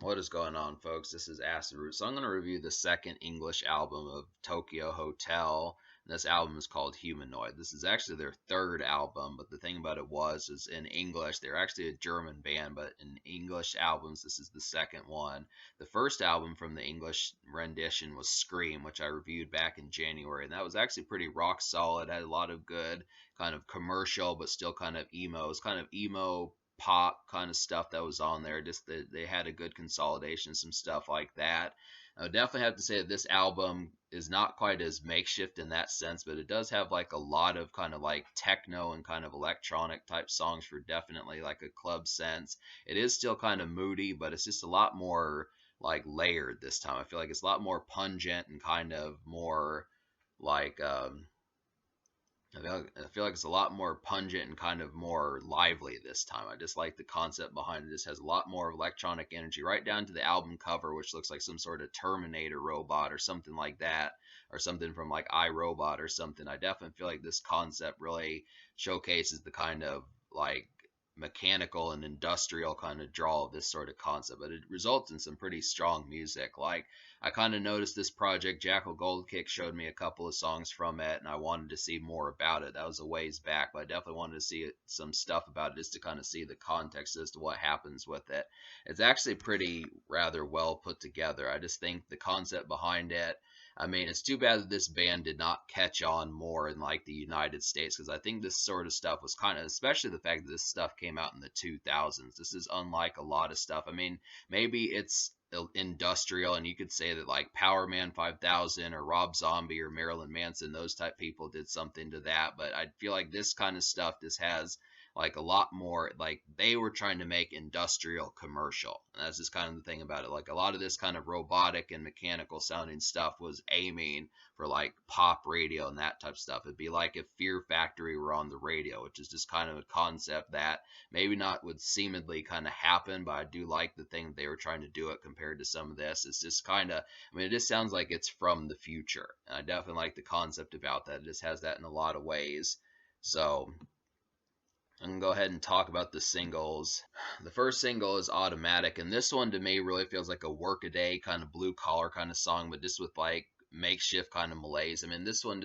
What is going on, folks? This is Acid Root. So I'm going to review the second English album of Tokio Hotel. This album is called Humanoid. This is actually their third album, but the thing about it is in English, they're actually a German band, but in English albums, this is the second one. The first album from the English rendition was Scream, which I reviewed back in January, and that was actually pretty rock solid. Had a lot of good kind of commercial, but still kind of emo. It's kind of emo pop kind of stuff that was on there. Just they had a good consolidation, some stuff like that. I would definitely have to say that this album is not quite as makeshift in that sense, but it does have like a lot of kind of like techno and kind of electronic type songs for definitely like a club sense. It is still kind of moody, but it's just a lot more like layered this time. I feel like it's a lot more pungent and kind of more like I feel like it's a lot more pungent and kind of more lively this time. I just like the concept behind it. This has a lot more electronic energy, right down to the album cover, which looks like some sort of Terminator robot or something like that, or something from like iRobot or something. I definitely feel like this concept really showcases the kind of like mechanical and industrial kind of draw of this sort of concept, but it results in some pretty strong music. Like I kind of noticed this project, Jackal Goldkick showed me a couple of songs from it, and I wanted to see more about it. That was a ways back, but I definitely wanted to see some stuff about it just to kind of see the context as to what happens with it. It's actually pretty rather well put together. I just think the concept behind it. I mean, it's too bad that this band did not catch on more in like the United States, because I think this sort of stuff was kind of, especially the fact that this stuff came out in the 2000s. This is unlike a lot of stuff. I mean, maybe it's industrial, and you could say that like Power Man 5000 or Rob Zombie or Marilyn Manson, those type people did something to that, but I feel like this kind of stuff, this has like a lot more, like they were trying to make industrial commercial, and that's just kind of the thing about it. Like a lot of this kind of robotic and mechanical sounding stuff was aiming for like pop radio and that type of stuff. It'd be like if Fear Factory were on the radio, which is just kind of a concept that maybe not would seemingly kind of happen, but I do like the thing that they were trying to do it compared to some of this. It's just kind of, I mean, it just sounds like it's from the future. And I definitely like the concept about that. It just has that in a lot of ways. So I'm gonna go ahead and talk about the singles. The first single is Automatic, and this one to me really feels like a workaday kind of blue collar kind of song, but just with like makeshift kind of malaise. I mean, this one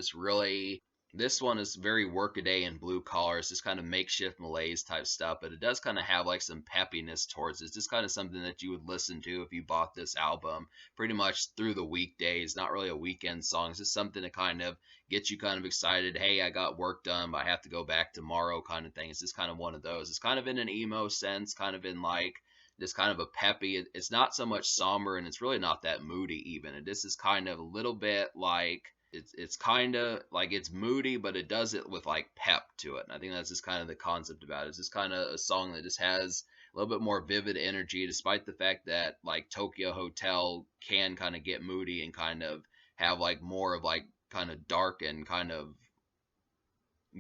is very workaday and blue collar. It's just kind of makeshift malaise type stuff, but it does kind of have like some peppiness towards it. It's just kind of something that you would listen to if you bought this album pretty much through the weekdays. Not really a weekend song. It's just something to kind of get you kind of excited. Hey, I got work done, but I have to go back tomorrow kind of thing. It's just kind of one of those. It's kind of in an emo sense, kind of in like this kind of a peppy. It's not so much somber, and it's really not that moody even. And this is kind of a little bit like it's kind of like it's moody, but it does it with like pep to it. And I think that's just kind of the concept about it. It's just kind of a song that just has a little bit more vivid energy, despite the fact that like Tokyo Hotel can kind of get moody and kind of have like more of like kind of dark and kind of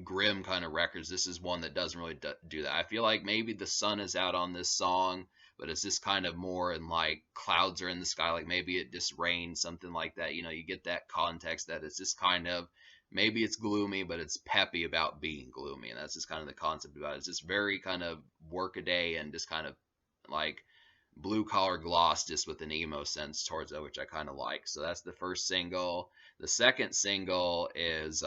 grim kind of records. This is one that doesn't really do that. I feel like maybe the sun is out on this song, but it's just kind of more in like clouds are in the sky, like maybe it just rained, something like that. You know, you get that context that it's just kind of maybe it's gloomy, but it's peppy about being gloomy, and that's just kind of the concept about it. It's just very kind of workaday and just kind of like blue collar gloss, just with an emo sense towards it, which I kind of like. So that's the first single. The second single is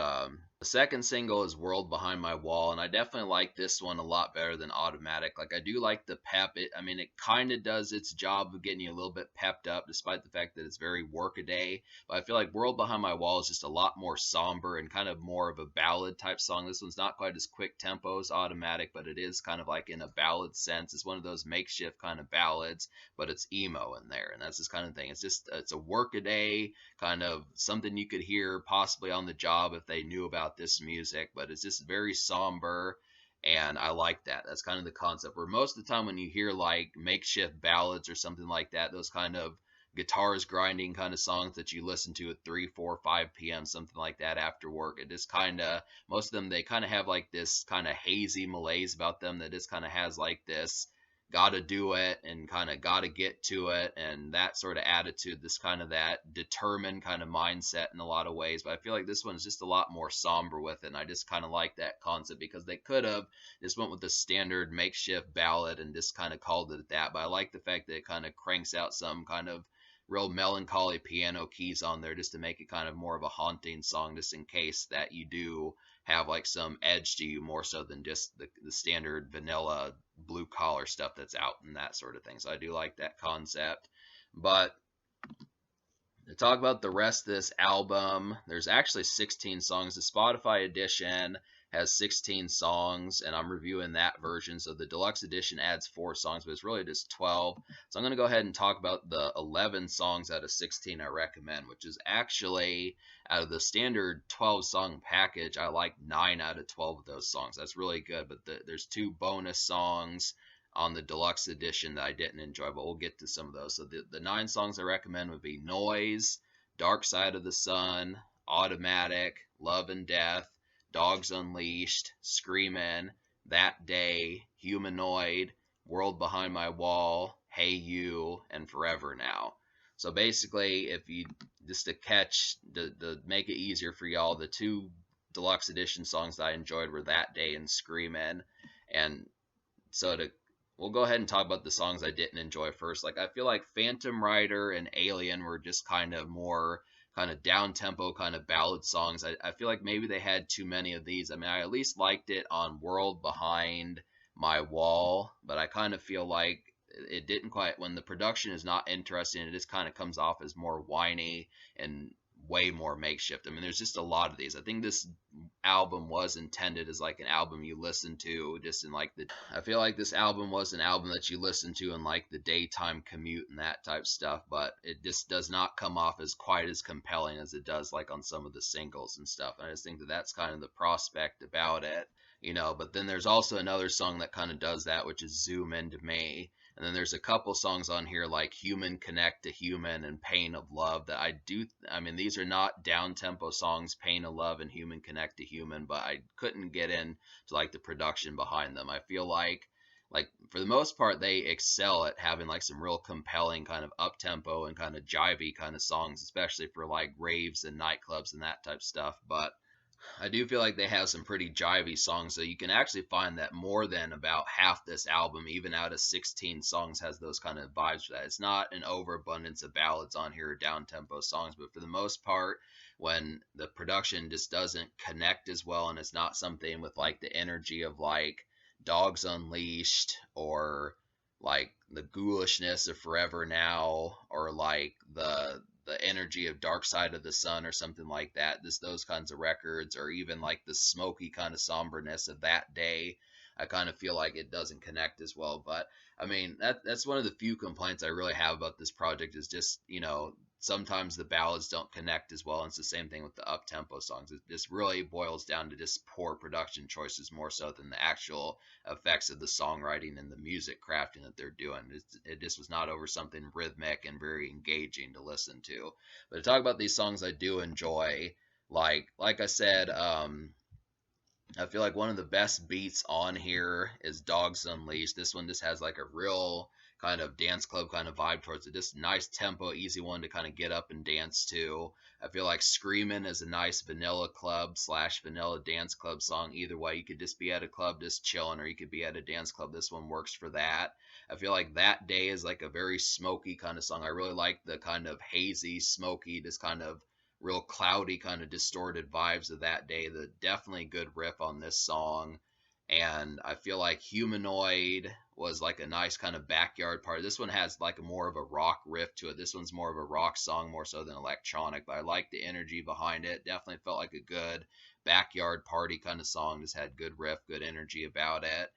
World Behind My Wall, and I definitely like this one a lot better than Automatic. Like I do like the pep. I mean, it kind of does its job of getting you a little bit pepped up, despite the fact that it's very workaday. But I feel like World Behind My Wall is just a lot more somber and kind of more of a ballad type song. This one's not quite as quick tempo as Automatic, but it is kind of like in a ballad sense. It's one of those makeshift kind of ballads, but it's emo in there, and that's this kind of thing. It's a workaday kind of something you could hear possibly on the job if they knew about this music, but it's just very somber, and I like that. That's kind of the concept. Where most of the time when you hear like makeshift ballads or something like that, those kind of guitars grinding kind of songs that you listen to at 3, 4, 5 p.m., something like that after work, it just kind of, most of them, they kind of have like this kind of hazy malaise about them that just kind of has like this gotta do it and kind of gotta get to it and that sort of attitude, this kind of that determined kind of mindset in a lot of ways. But I feel like this one's just a lot more somber with it, and I just kind of like that concept because they could have just went with the standard makeshift ballad and just kind of called it that. But I like the fact that it kind of cranks out some kind of real melancholy piano keys on there just to make it kind of more of a haunting song, just in case that you do have like some edge to you more so than just the standard vanilla blue collar stuff that's out and that sort of thing. So I do like that concept. But to talk about the rest of this album, there's actually 16 songs. The Spotify edition has 16 songs, and I'm reviewing that version. So the deluxe edition adds 4 songs, but it's really just 12. So I'm going to go ahead and talk about the 11 songs out of 16 I recommend, which is actually out of the standard 12 song package, I like 9 out of 12 of those songs. That's really good, but there's 2 bonus songs on the deluxe edition that I didn't enjoy, but we'll get to some of those. So the 9 songs I recommend would be Noise, Dark Side of the Sun, Automatic, Love and Death, Dogs Unleashed, Screamin', That Day, Humanoid, World Behind My Wall, Hey You, and Forever Now. So basically, if you just to catch the make it easier for y'all, the 2 deluxe edition songs that I enjoyed were That Day and Screamin'. And so to we'll go ahead and talk about the songs I didn't enjoy first. Like I feel like Phantom Rider and Alien were just kind of more kind of down tempo kind of ballad songs. I feel like maybe they had too many of these. I mean, I at least liked it on World Behind My Wall, but I kind of feel like it didn't quite, when the production is not interesting, it just kind of comes off as more whiny and way more makeshift. I mean, there's just a lot of these. I think this album was intended as like an album you listen to just in like the I feel like this album was an album that you listen to in like the daytime commute and that type stuff, but it just does not come off as quite as compelling as it does like on some of the singles and stuff. And I just think that that's kind of the prospect about it, you know. But then there's also another song that kind of does that, which is Zoom Into Me. And then there's a couple songs on here like Human Connect to Human and Pain of Love that I mean, these are not down tempo songs, Pain of Love and Human Connect to Human, but I couldn't get into like the production behind them. I feel like for the most part they excel at having like some real compelling kind of up tempo and kind of jivey kind of songs, especially for like raves and nightclubs and that type stuff. But I do feel like they have some pretty jivey songs, so you can actually find that more than about half this album, even out of 16 songs, has those kind of vibes for that. It's not an overabundance of ballads on here or down tempo songs, but for the most part, when the production just doesn't connect as well and it's not something with like the energy of like Dogs Unleashed or like the ghoulishness of Forever Now or like the energy of Dark Side of the Sun or something like that. Those kinds of records, or even like the smoky kind of somberness of That Day. I kind of feel like it doesn't connect as well. But I mean, that's one of the few complaints I really have about this project is just, you know, sometimes the ballads don't connect as well. And it's the same thing with the up tempo songs. It just really boils down to just poor production choices more so than the actual effects of the songwriting and the music crafting that they're doing. It just was not over something rhythmic and very engaging to listen to. But to talk about these songs I do enjoy, like I said, I feel like one of the best beats on here is Dogs Unleashed. This one just has like a real kind of dance club kind of vibe towards it. Just nice tempo, easy one to kind of get up and dance to. I feel like Screamin' is a nice vanilla club slash vanilla dance club song. Either way, you could just be at a club just chilling, or you could be at a dance club. This one works for that. I feel like That Day is like a very smoky kind of song. I really like the kind of hazy, smoky, just kind of real cloudy kind of distorted vibes of That Day. The definitely good riff on this song. And I feel like Humanoid was like a nice kind of backyard party. This one has like a more of a rock riff to it. This one's more of a rock song more so than electronic, but I like the energy behind it. Definitely felt like a good backyard party kind of song. Just had good riff, good energy about it.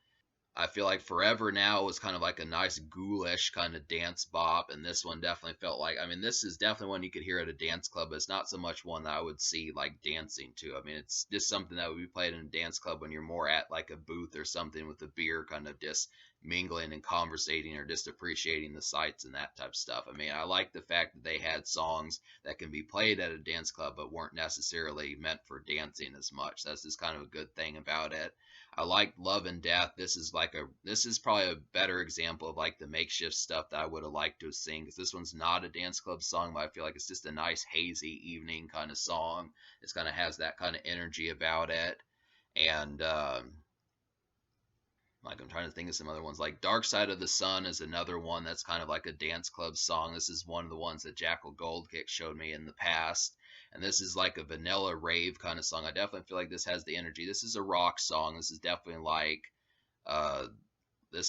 I feel like Forever Now was kind of like a nice ghoulish kind of dance bop, and this one definitely felt like, I mean, this is definitely one you could hear at a dance club, but it's not so much one that I would see like dancing to. I mean, it's just something that would be played in a dance club when you're more at like a booth or something with a beer, kind of just mingling and conversating or just appreciating the sights and that type of stuff. I mean, I like the fact that they had songs that can be played at a dance club but weren't necessarily meant for dancing as much. That's just kind of a good thing about it. I like Love and Death. This is probably a better example of like the makeshift stuff that I would have liked to sing, because this one's not a dance club song, but I feel like it's just a nice hazy evening kind of song. It kind of has that kind of energy about it. And like I'm trying to think of some other ones. Like Dark Side of the Sun is another one that's kind of like a dance club song. This is one of the ones that Jackal Goldkick showed me in the past. And this is like a vanilla rave kind of song. I definitely feel like this has the energy. This is a rock song. Uh this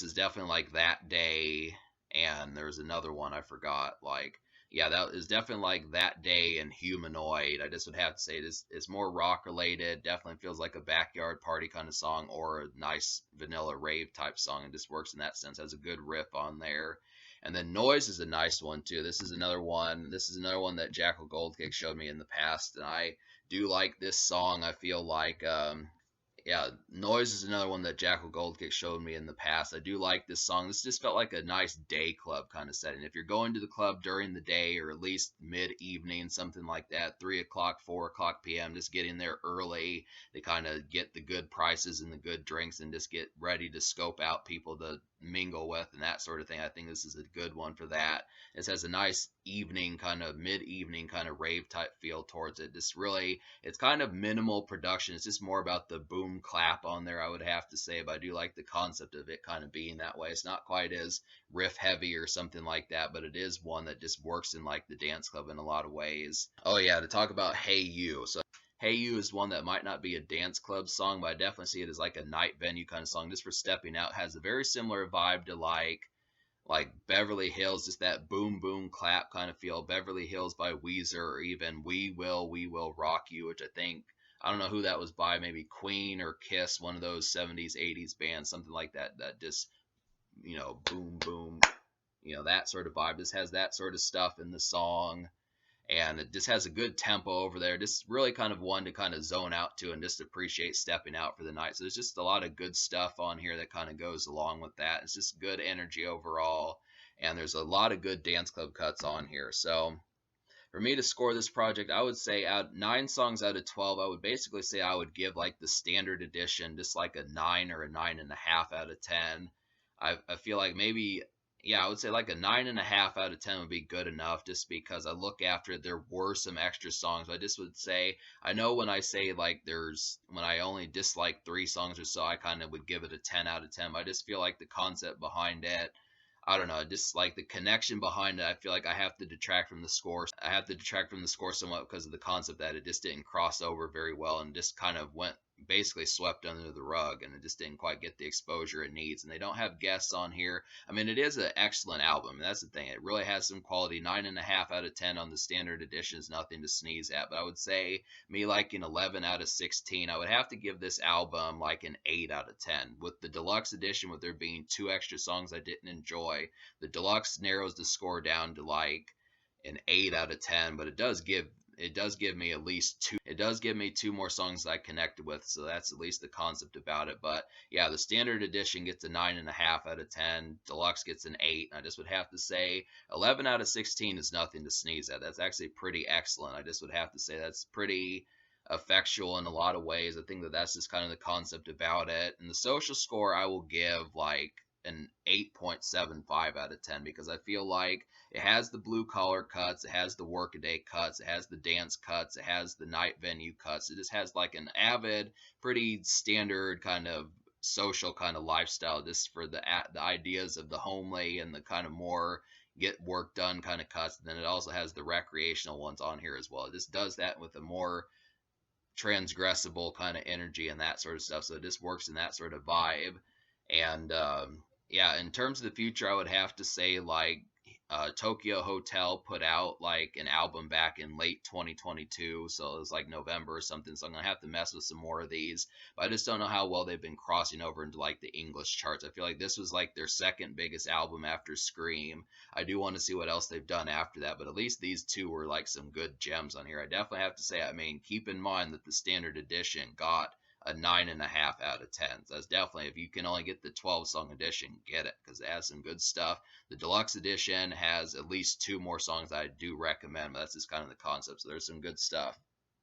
is definitely like That Day, and there's another one I forgot. Like, yeah, that is definitely like That Day and Humanoid. I just would have to say this is more rock related. Definitely feels like a backyard party kind of song or a nice vanilla rave type song. It just works in that sense. Has a good riff on there. And then Noise is a nice one too. This is another one. This is another one that Jackal Goldkick showed me in the past, and I do like this song. I feel like yeah, Noise is another one that Jackal Goldkick showed me in the past. I do like this song. This just felt like a nice day club kind of setting. If you're going to the club during the day or at least mid evening, something like that, 3 o'clock, 4 o'clock p.m., just get in there early to kind of get the good prices and the good drinks and just get ready to scope out people to mingle with and that sort of thing. I think this is a good one for that. It has a nice evening, kind of mid evening, kind of rave type feel towards it. Just really, it's kind of minimal production. It's just more about the boom clap on there, I would have to say. But I do like the concept of it kind of being that way. It's not quite as riff heavy or something like that, but it is one that just works in like the dance club in a lot of ways. Oh yeah, to talk about Hey You. So Hey You is one that might not be a dance club song, but I definitely see it as like a night venue kind of song, just for stepping out. Has a very similar vibe to like Beverly Hills, just that boom boom clap kind of feel. Beverly Hills by Weezer, or even We Will Rock You, which I don't know who that was by, maybe Queen or Kiss, one of those 70s 80s bands, something like that, that just, boom boom, that sort of vibe. This has that sort of stuff in the song, and it just has a good tempo over there. Just really kind of one to kind of zone out to and just appreciate stepping out for the night. So there's just a lot of good stuff on here that kind of goes along with that. It's just good energy overall, and there's a lot of good dance club cuts on here. So for me to score this project, I would say out 9 songs out of 12, I would basically say I would give like the standard edition just like a 9 or a 9.5 out of 10. I feel like maybe, yeah, I would say like a 9.5 out of 10 would be good enough, just because I look after it. There were some extra songs. I just would say, I know when I say like when I only dislike 3 songs or so, I kind of would give it a 10 out of 10. But I just feel like the concept behind it, I don't know, just like the connection behind it. I feel like I have to detract from the score. I have to detract from the score somewhat because of the concept that it just didn't cross over very well and just kind of went basically swept under the rug, and it just didn't quite get the exposure it needs. And they don't have guests on here. I mean, it is an excellent album. That's the thing. It really has some quality. 9.5 out of 10 on the standard edition is nothing to sneeze at. But I would say me liking 11 out of 16. I would have to give this album like an 8 out of 10. With the deluxe edition, with there being 2 extra songs I didn't enjoy, the deluxe narrows the score down to like an 8 out of 10, but it does give me at least two. It does give me 2 more songs that I connected with, so that's at least the concept about it. But yeah, the standard edition gets a 9.5 out of 10. Deluxe gets an 8. And I just would have to say 11 out of 16 is nothing to sneeze at. That's actually pretty excellent. I just would have to say that's pretty effectual in a lot of ways. I think that that's just kind of the concept about it. And the social score, I will give like an 8.75 out of 10, because I feel like it has the blue collar cuts, it has the workaday cuts, it has the dance cuts, it has the night venue cuts. It just has like an avid, pretty standard kind of social kind of lifestyle, just for the ideas of the homely and the kind of more get work done kind of cuts. And then it also has the recreational ones on here as well. It just does that with a more transgressible kind of energy and that sort of stuff. So it just works in that sort of vibe. And yeah, in terms of the future, I would have to say like Tokio Hotel put out like an album back in late 2022, so it was like November or something. So I'm gonna have to mess with some more of these, but I just don't know how well they've been crossing over into like the English charts. I feel like this was like their second biggest album after Scream. I do want to see what else they've done after that, but at least these two were like some good gems on here. I definitely have to say, I mean, keep in mind that the standard edition got a 9.5 out of 10. So that's definitely, if you can only get the 12-song edition, get it, because it has some good stuff. The deluxe edition has at least 2 more songs I do recommend, but that's just kind of the concept. So there's some good stuff.